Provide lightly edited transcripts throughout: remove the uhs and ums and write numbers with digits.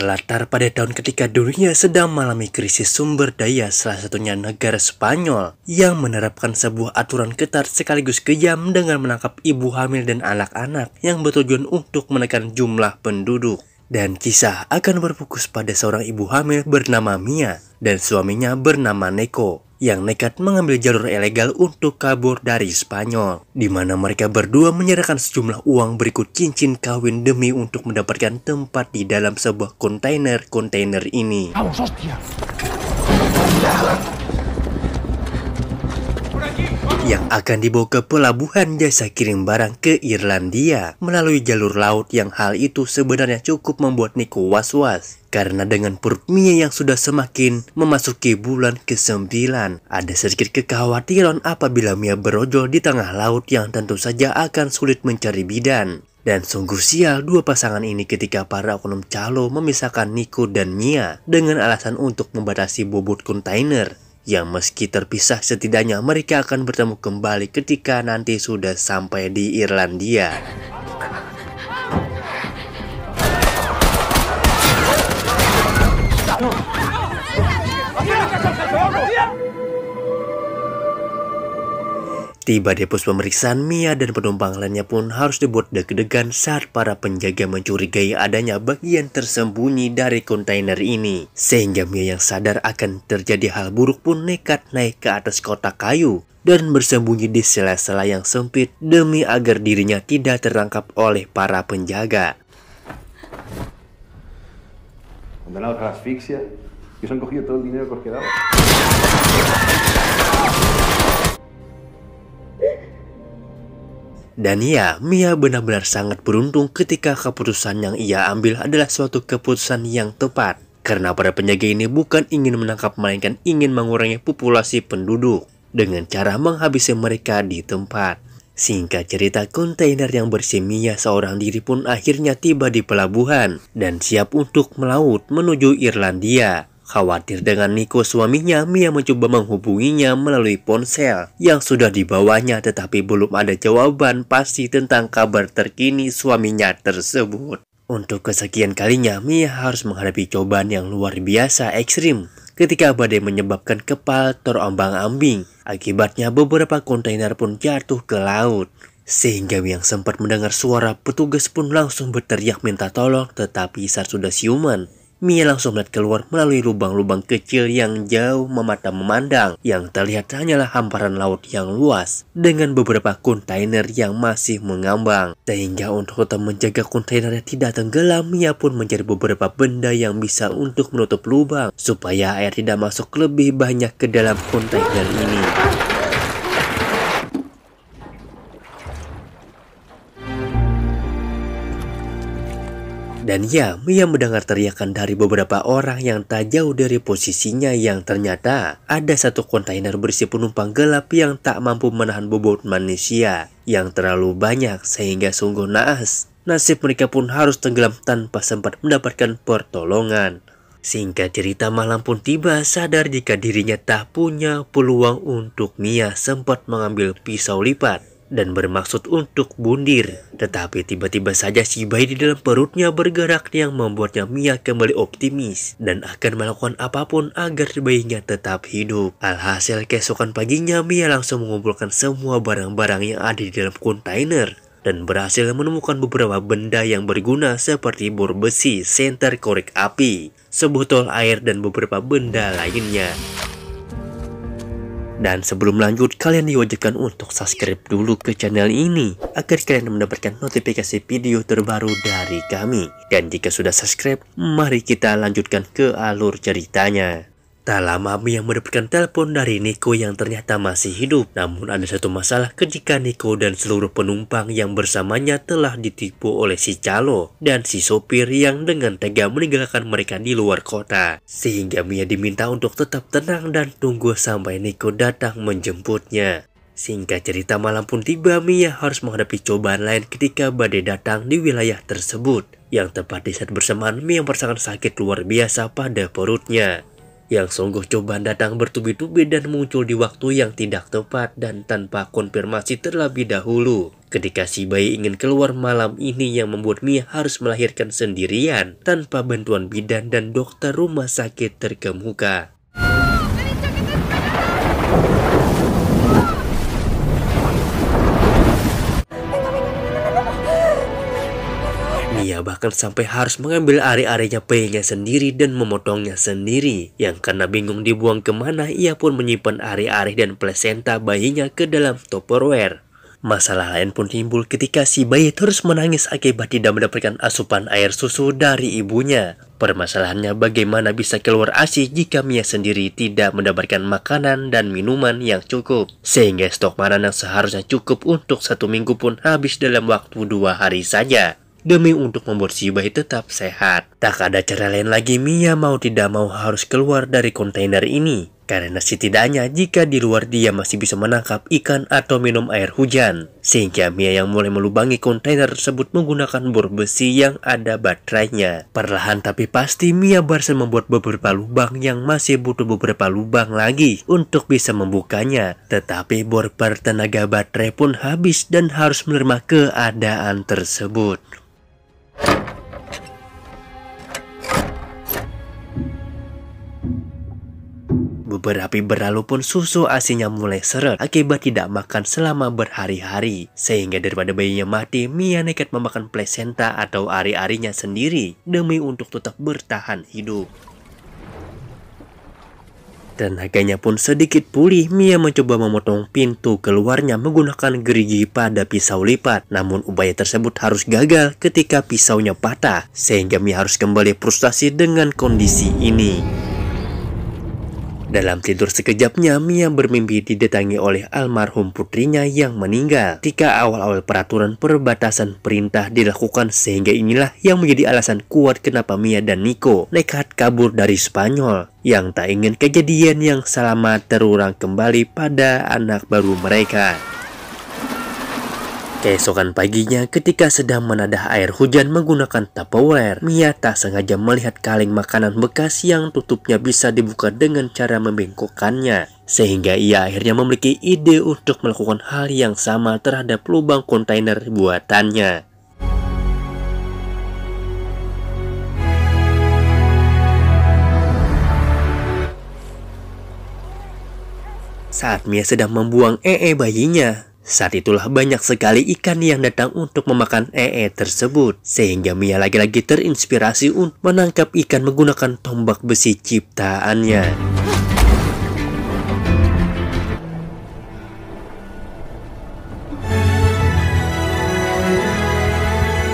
Berlatar pada tahun ketika dunia sedang mengalami krisis sumber daya, salah satunya negara Spanyol yang menerapkan sebuah aturan ketat sekaligus kejam dengan menangkap ibu hamil dan anak-anak yang bertujuan untuk menekan jumlah penduduk. Dan kisah akan berfokus pada seorang ibu hamil bernama Mia dan suaminya bernama Neko yang nekat mengambil jalur ilegal untuk kabur dari Spanyol, di mana mereka berdua menyerahkan sejumlah uang berikut cincin kawin demi untuk mendapatkan tempat di dalam sebuah kontainer ini. Yang akan dibawa ke pelabuhan jasa kirim barang ke Irlandia melalui jalur laut, yang hal itu sebenarnya cukup membuat Neko was-was. Karena dengan perut Mia yang sudah semakin memasuki bulan ke-9, ada sedikit kekhawatiran apabila Mia berojol di tengah laut yang tentu saja akan sulit mencari bidan. Dan sungguh sial dua pasangan ini ketika para oknum calo memisahkan Neko dan Mia dengan alasan untuk membatasi bobot kontainer, yang meski terpisah setidaknya mereka akan bertemu kembali ketika nanti sudah sampai di Irlandia. Tiba di pos pemeriksaan, Mia dan penumpang lainnya pun harus dibuat deg-degan saat para penjaga mencurigai adanya bagian tersembunyi dari kontainer ini. Sehingga Mia yang sadar akan terjadi hal buruk pun nekat naik ke atas kotak kayu dan bersembunyi di sela-sela yang sempit demi agar dirinya tidak tertangkap oleh para penjaga. Condenados a la asfixia, que se han cogido todo el dinero que os quedaba. Dan ya, Mia benar-benar sangat beruntung ketika keputusan yang ia ambil adalah suatu keputusan yang tepat. Karena para penjaga ini bukan ingin menangkap, melainkan ingin mengurangi populasi penduduk dengan cara menghabisi mereka di tempat. Singkat cerita, kontainer yang berisi Mia seorang diri pun akhirnya tiba di pelabuhan dan siap untuk melaut menuju Irlandia. Khawatir dengan Neko suaminya, Mia mencoba menghubunginya melalui ponsel yang sudah dibawanya, tetapi belum ada jawaban pasti tentang kabar terkini suaminya tersebut. Untuk kesekian kalinya, Mia harus menghadapi cobaan yang luar biasa ekstrim ketika badai menyebabkan kapal terombang-ambing. Akibatnya beberapa kontainer pun jatuh ke laut. Sehingga Mia yang sempat mendengar suara petugas pun langsung berteriak minta tolong, tetapi saat sudah siuman, Mia langsung melihat keluar melalui lubang-lubang kecil yang jauh memata memandang. Yang terlihat hanyalah hamparan laut yang luas dengan beberapa kontainer yang masih mengambang. Sehingga untuk tetap menjaga kontainernya tidak tenggelam, Mia pun mencari beberapa benda yang bisa untuk menutup lubang supaya air tidak masuk lebih banyak ke dalam kontainer ini. Dan ya, Mia mendengar teriakan dari beberapa orang yang tak jauh dari posisinya, yang ternyata ada satu kontainer berisi penumpang gelap yang tak mampu menahan bobot manusia yang terlalu banyak, sehingga sungguh naas. Nasib mereka pun harus tenggelam tanpa sempat mendapatkan pertolongan. Singkat cerita, malam pun tiba. Sadar jika dirinya tak punya peluang untuk Mia sempat mengambil pisau lipat dan bermaksud untuk bundir. Tetapi tiba-tiba saja si bayi di dalam perutnya bergerak yang membuatnya Mia kembali optimis dan akan melakukan apapun agar bayinya tetap hidup. Alhasil keesokan paginya Mia langsung mengumpulkan semua barang-barang yang ada di dalam kontainer dan berhasil menemukan beberapa benda yang berguna seperti bor besi, senter korek api, sebotol air, dan beberapa benda lainnya. Dan sebelum lanjut, kalian diwajibkan untuk subscribe dulu ke channel ini agar kalian mendapatkan notifikasi video terbaru dari kami. Dan jika sudah subscribe, mari kita lanjutkan ke alur ceritanya. Tak lama Mia mendapatkan telepon dari Neko yang ternyata masih hidup. Namun ada satu masalah ketika Neko dan seluruh penumpang yang bersamanya telah ditipu oleh si calo dan si sopir yang dengan tega meninggalkan mereka di luar kota. Sehingga Mia diminta untuk tetap tenang dan tunggu sampai Neko datang menjemputnya. Singkat cerita, malam pun tiba. Mia harus menghadapi cobaan lain ketika badai datang di wilayah tersebut. Yang tepat di saat bersamaan Mia merasakan sakit luar biasa pada perutnya. yang sungguh cobaan datang bertubi-tubi dan muncul di waktu yang tidak tepat dan tanpa konfirmasi terlebih dahulu. Ketika si bayi ingin keluar malam ini yang membuat Mia harus melahirkan sendirian tanpa bantuan bidan dan dokter rumah sakit terkemuka. Mia bahkan sampai harus mengambil ari-arinya bayinya sendiri dan memotongnya sendiri. Yang karena bingung dibuang kemana, ia pun menyimpan ari-ari dan plasenta bayinya ke dalam Tupperware. Masalah lain pun timbul ketika si bayi terus menangis akibat tidak mendapatkan asupan air susu dari ibunya. Permasalahannya bagaimana bisa keluar ASI jika Mia sendiri tidak mendapatkan makanan dan minuman yang cukup. Sehingga stok makanan yang seharusnya cukup untuk 1 minggu pun habis dalam waktu 2 hari saja. Demi untuk membuat si bayi tetap sehat. Tak ada cara lain lagi, Mia mau tidak mau harus keluar dari kontainer ini. Karena setidaknya jika di luar dia masih bisa menangkap ikan atau minum air hujan. Sehingga Mia yang mulai melubangi kontainer tersebut menggunakan bor besi yang ada baterainya. Perlahan tapi pasti Mia berhasil membuat beberapa lubang yang masih butuh beberapa lubang lagi untuk bisa membukanya. Tetapi bor bertenaga baterai pun habis dan harus menerima keadaan tersebut. Beberapa hari berlalu pun susu ASInya mulai seret akibat tidak makan selama berhari-hari. Sehingga daripada bayinya mati, Mia nekat memakan plasenta atau ari-arinya sendiri demi untuk tetap bertahan hidup. Tenaganya pun sedikit pulih, Mia mencoba memotong pintu keluarnya menggunakan gerigi pada pisau lipat. Namun upaya tersebut harus gagal ketika pisaunya patah. Sehingga Mia harus kembali frustasi dengan kondisi ini. Dalam tidur sekejapnya, Mia bermimpi didatangi oleh almarhum putrinya yang meninggal. Ketika awal-awal peraturan perbatasan perintah dilakukan, sehingga inilah yang menjadi alasan kuat kenapa Mia dan Nico nekat kabur dari Spanyol. Yang tak ingin kejadian yang sama terulang kembali pada anak baru mereka. Keesokan paginya ketika sedang menadah air hujan menggunakan Tupperware, Mia tak sengaja melihat kaleng makanan bekas yang tutupnya bisa dibuka dengan cara membengkokkannya. Sehingga ia akhirnya memiliki ide untuk melakukan hal yang sama terhadap lubang kontainer buatannya. Saat Mia sedang membuang bayinya, saat itulah banyak sekali ikan yang datang untuk memakan tersebut. Sehingga Mia lagi-lagi terinspirasi untuk menangkap ikan menggunakan tombak besi ciptaannya.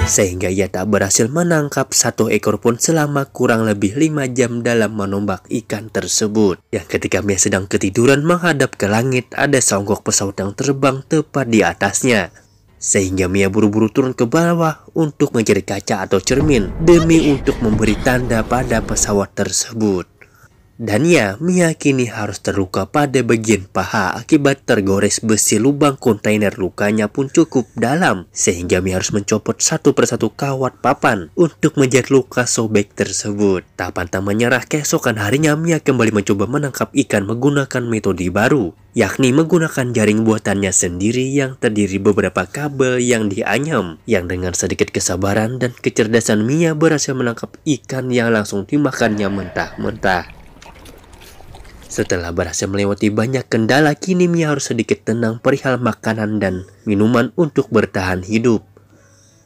Sehingga ia tak berhasil menangkap 1 ekor pun selama kurang lebih 5 jam dalam menombak ikan tersebut. Yang ketika Mia sedang ketiduran menghadap ke langit, ada seonggok pesawat yang terbang tepat di atasnya. Sehingga Mia buru-buru turun ke bawah untuk mencari kaca atau cermin demi untuk memberi tanda pada pesawat tersebut. Dan ya, Mia kini harus terluka pada bagian paha akibat tergores besi lubang kontainer. Lukanya pun cukup dalam, sehingga Mia harus mencopot satu persatu kawat papan untuk menjahit luka sobek tersebut. Tak pantang menyerah, keesokan harinya Mia kembali mencoba menangkap ikan menggunakan metode baru, yakni menggunakan jaring buatannya sendiri yang terdiri beberapa kabel yang dianyam. Yang dengan sedikit kesabaran dan kecerdasan, Mia berhasil menangkap ikan yang langsung dimakannya mentah-mentah. Setelah berhasil melewati banyak kendala, kini Mia harus sedikit tenang perihal makanan dan minuman untuk bertahan hidup.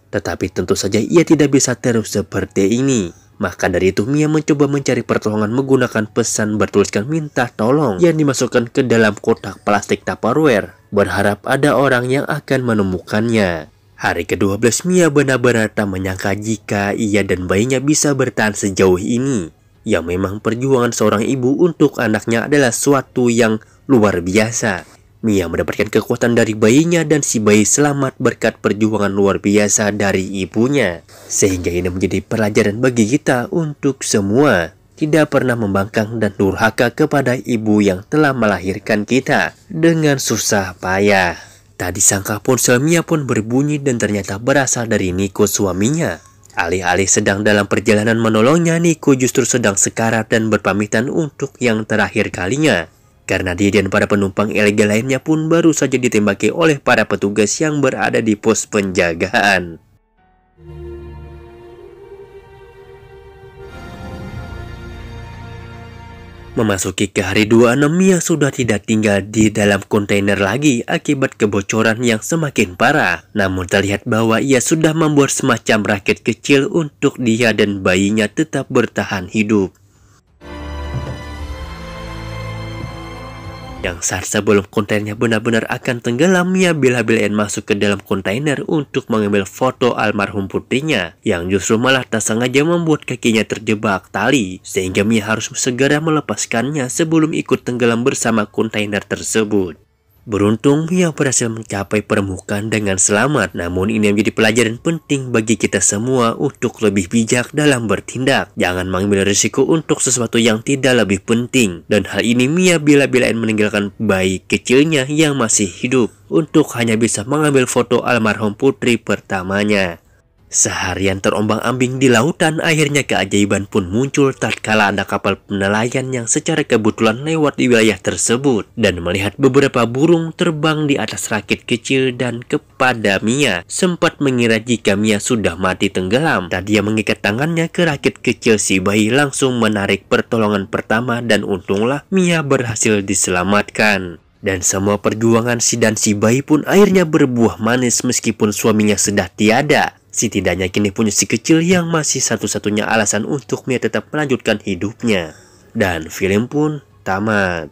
Tetapi tentu saja ia tidak bisa terus seperti ini. Maka dari itu Mia mencoba mencari pertolongan menggunakan pesan bertuliskan minta tolong yang dimasukkan ke dalam kotak plastik Tupperware, berharap ada orang yang akan menemukannya. Hari ke-12 Mia benar-benar tak menyangka jika ia dan bayinya bisa bertahan sejauh ini. Ya memang perjuangan seorang ibu untuk anaknya adalah suatu yang luar biasa. Mia mendapatkan kekuatan dari bayinya dan si bayi selamat berkat perjuangan luar biasa dari ibunya. Sehingga ini menjadi pelajaran bagi kita untuk semua. Tidak pernah membangkang dan durhaka kepada ibu yang telah melahirkan kita dengan susah payah. Tak disangka ponsel Mia pun berbunyi dan ternyata berasal dari Nico suaminya. Alih-alih sedang dalam perjalanan menolongnya, Nico justru sedang sekarat dan berpamitan untuk yang terakhir kalinya. Karena dia dan para penumpang ilegal lainnya pun baru saja ditembaki oleh para petugas yang berada di pos penjagaan. Memasuki ke hari 26, Mia sudah tidak tinggal di dalam kontainer lagi akibat kebocoran yang semakin parah. Namun terlihat bahwa ia sudah membuat semacam rakit kecil untuk dia dan bayinya tetap bertahan hidup. Yang saat sebelum kontainernya benar-benar akan tenggelam, Mia bela-belain masuk ke dalam kontainer untuk mengambil foto almarhum putrinya, yang justru malah tak sengaja membuat kakinya terjebak tali, sehingga Mia harus segera melepaskannya sebelum ikut tenggelam bersama kontainer tersebut. Beruntung, Mia berhasil mencapai permukaan dengan selamat. Namun ini menjadi pelajaran penting bagi kita semua untuk lebih bijak dalam bertindak. Jangan mengambil risiko untuk sesuatu yang tidak lebih penting. Dan hal ini Mia bela-belain meninggalkan bayi kecilnya yang masih hidup untuk hanya bisa mengambil foto almarhum putri pertamanya. Seharian terombang-ambing di lautan, akhirnya keajaiban pun muncul tatkala ada kapal nelayan yang secara kebetulan lewat di wilayah tersebut dan melihat beberapa burung terbang di atas rakit kecil, dan kepada Mia sempat mengira jika Mia sudah mati tenggelam. Dan dia mengikat tangannya ke rakit kecil si bayi, langsung menarik pertolongan pertama, dan untunglah Mia berhasil diselamatkan. Dan semua perjuangan si bayi pun akhirnya berbuah manis meskipun suaminya sudah tiada. Setidaknya kini punya si kecil yang masih satu-satunya alasan untuk Mia tetap melanjutkan hidupnya. Dan film pun tamat.